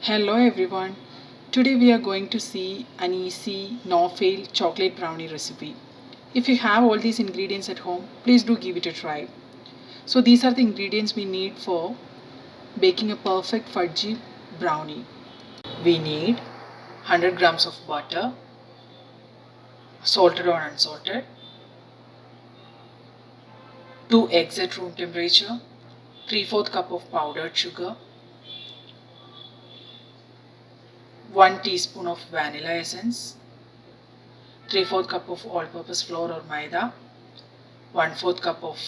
Hello everyone. Today we are going to see an easy no-fail chocolate brownie recipe. If you have all these ingredients at home, please do give it a try. So these are the ingredients we need for baking a perfect fudgy brownie. We need 100 grams of butter, salted or unsalted, 2 eggs at room temperature, 3/4 cup of powdered sugar, 1 teaspoon of vanilla essence, 3/4 cup of all-purpose flour or Maida, 1/4 cup of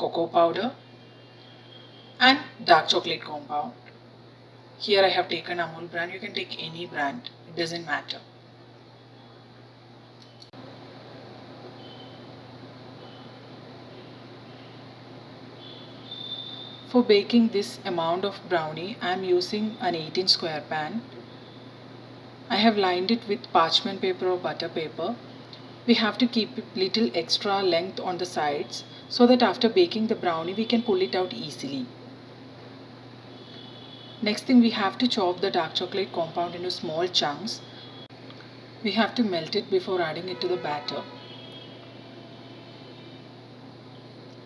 cocoa powder and dark chocolate compound. Here I have taken Amul brand. You can take any brand. It doesn't matter. For baking this amount of brownie, I am using an 18 square pan. I have lined it with parchment paper or butter paper. We have to keep little extra length on the sides so that after baking the brownie we can pull it out easily. Next thing, we have to chop the dark chocolate compound into small chunks. We have to melt it before adding it to the batter.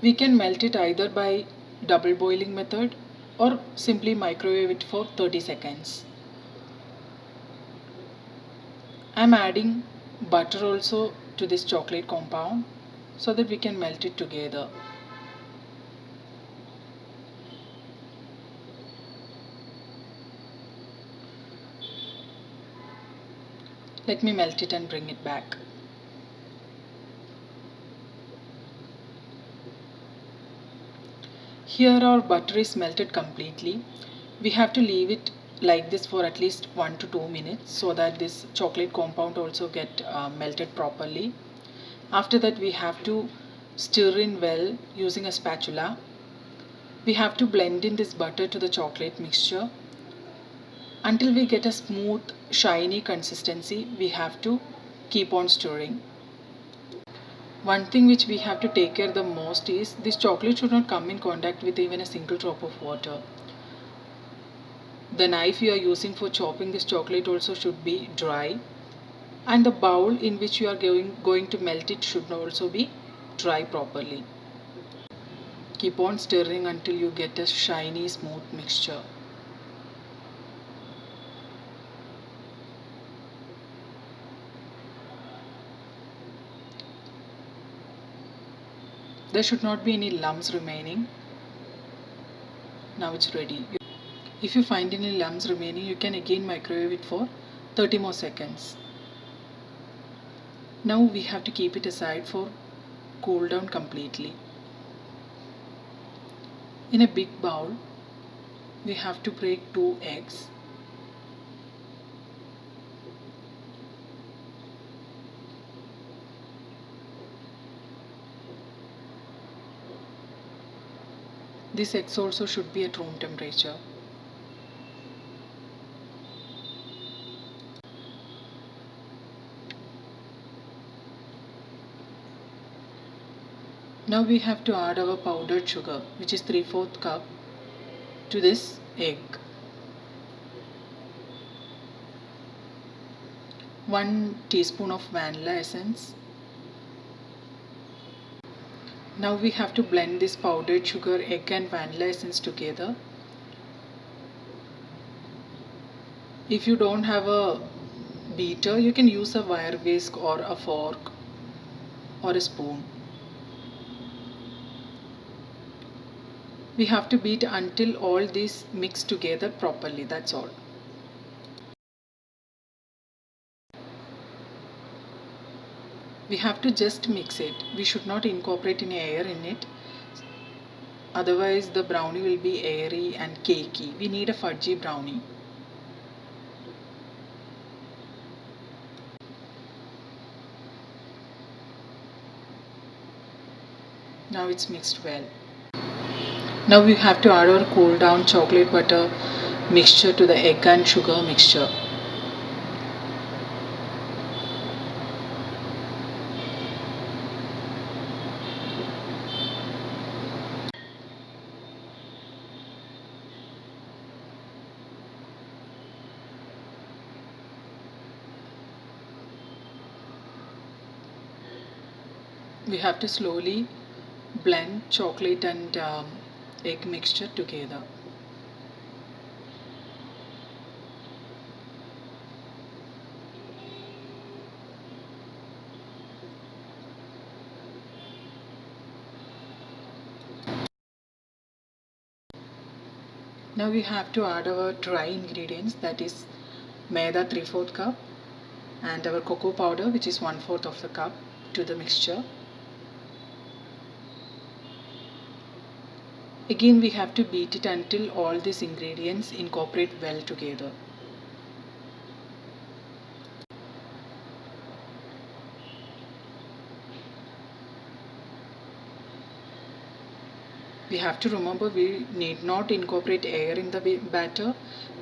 We can melt it either by double boiling method or simply microwave it for 30 seconds. I am adding butter also to this chocolate compound so that we can melt it together. Let me melt it and bring it back. Here our butter is melted completely. We have to leave it like this for at least 1 to 2 minutes so that this chocolate compound also get melted properly. After that we have to stir in well using a spatula. We have to blend in this butter to the chocolate mixture until we get a smooth shiny consistency. We have to keep on stirring. One thing which we have to take care the most is this chocolate should not come in contact with even a single drop of water. The knife you are using for chopping this chocolate also should be dry, and the bowl in which you are going to melt it should also be dry properly. Keep on stirring until you get a shiny smooth mixture. There should not be any lumps remaining. Now it's ready. If you find any lumps remaining, you can again microwave it for 30 more seconds. Now we have to keep it aside for cool down completely. In a big bowl, we have to break 2 eggs. These eggs also should be at room temperature. Now we have to add our powdered sugar, which is 3/4 cup, to this egg. 1 teaspoon of vanilla essence. Now we have to blend this powdered sugar, egg and vanilla essence together. If you don't have a beater, you can use a wire whisk or a fork or a spoon. We have to beat until all these mix together properly, that's all. We have to just mix it. We should not incorporate any air in it. Otherwise the brownie will be airy and cakey. We need a fudgy brownie. Now it's mixed well. Now we have to add our cool down chocolate butter mixture to the egg and sugar mixture. We have to slowly blend chocolate and egg mixture together. Now we have to add our dry ingredients, that is Maida 3/4 cup and our cocoa powder, which is 1/4 of the cup, to the mixture. Again we have to beat it until all these ingredients incorporate well together. We have to remember we need not incorporate air in the batter.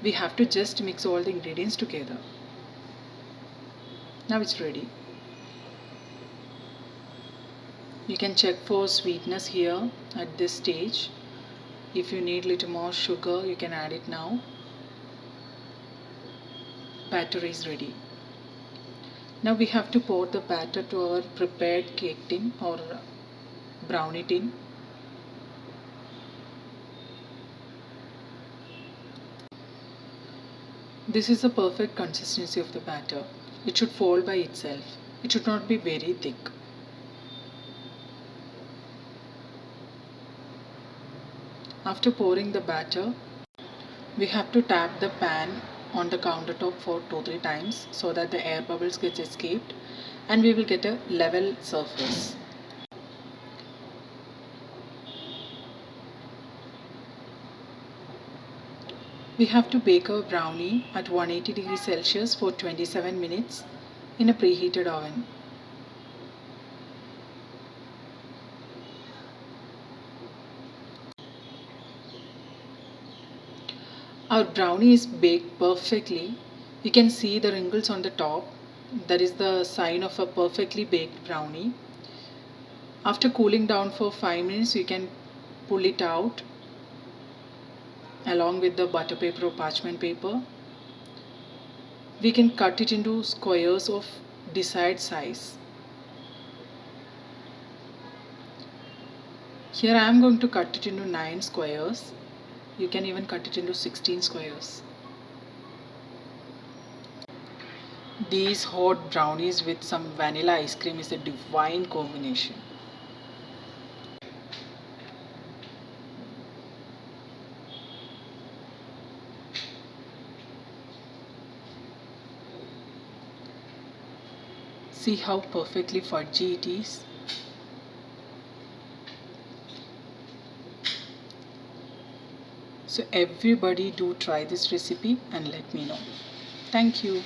We have to just mix all the ingredients together. Now it's ready. You can check for sweetness here at this stage. If you need little more sugar, you can add it now. Batter is ready. Now we have to pour the batter to our prepared cake tin or brownie tin. This is the perfect consistency of the batter. It should fall by itself. It should not be very thick. After pouring the batter, we have to tap the pan on the countertop for 2-3 times so that the air bubbles get escaped and we will get a level surface. We have to bake our brownie at 180 degrees Celsius for 27 minutes in a preheated oven. Our brownie is baked perfectly. You can see the wrinkles on the top. That is the sign of a perfectly baked brownie. After cooling down for 5 minutes, you can pull it out along with the butter paper or parchment paper. We can cut it into squares of desired size. Here I am going to cut it into 9 squares. You can even cut it into 16 squares. These hot brownies with some vanilla ice cream is a divine combination. See how perfectly fudgy it is. So everybody do try this recipe and let me know. Thank you.